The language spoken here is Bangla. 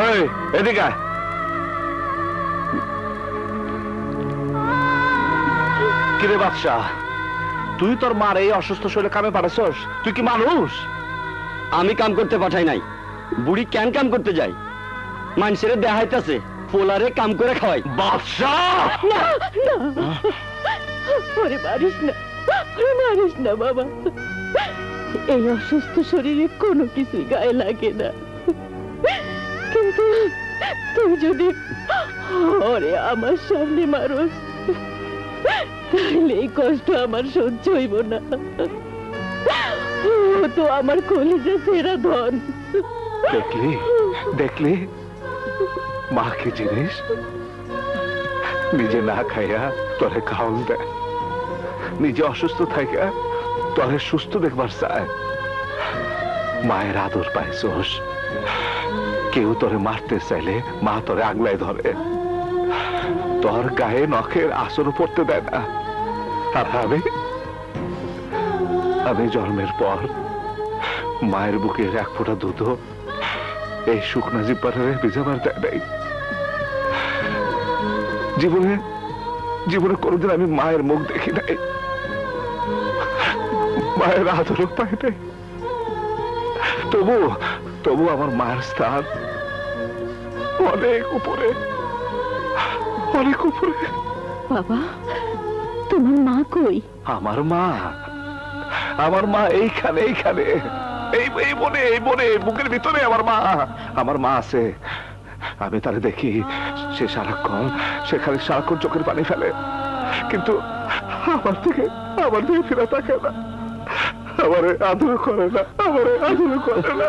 এই এদিকে আয়। কিরে বাদশা, তুই তোর মার এই অসুস্থ শরীরে কামে পাঠাছস? তুই কি মানুষ? আমি কাম করতে পাঠাই নাই, বুড়ি কেন কাম করতে যাই? মানুষের দেখাইতেছে পোলারে কাম করে খাওয়াই। বাদশা ওরে মারিস না, ওরে মারিস না বাবা। এই অসুস্থ শরীরে কোনো কিছুই গায়ে লাগে না, কিন্তু তুই যদি ওরে আমার সামনে মারস তাহলে এই কষ্ট আমার সহ্য হইব না। ও তো আমার কলিজা সেরা ধন। দেখলি দেখলি মা কি জিনিস, নিজে না খাইয়া তোরে খাওন দেয়, নিজে অসুস্থ থাকা তোরে সুস্থ দেখবার চায়। মায়ের আদর পাইছস, কেউ তোরে মারতে চাইলে মা তোরে আগলাই ধরে, তোর গায়ে নখের আসর পড়তে দেয় না। আর আমি জন্মের পর মায়ের বুকের এক ফোঁটা দুধ এই শুকনা জিব্বারে ভিজাবার দেয় নাই। জীবনে জীবনে কোনোদিন আমি মায়ের মুখ দেখি নাই, মায়ের আদরও পাই নাই। তবু তবু আমার মায়ের স্থান অনেক উপরে, অনেক উপরে। বাবা, তোমার মা কই? আমার মা, আমার মা এইখানে, এইখানে, এই বনে বুকের ভিতরে আমার মা আছে। আমি তারে দেখি, সে সারাক্ষণ চোখের পানি ফেলে, কিন্তু আমার দিকে ফিরে তাকায় না, আমারে আদর করে না, আমারে আদর করে না।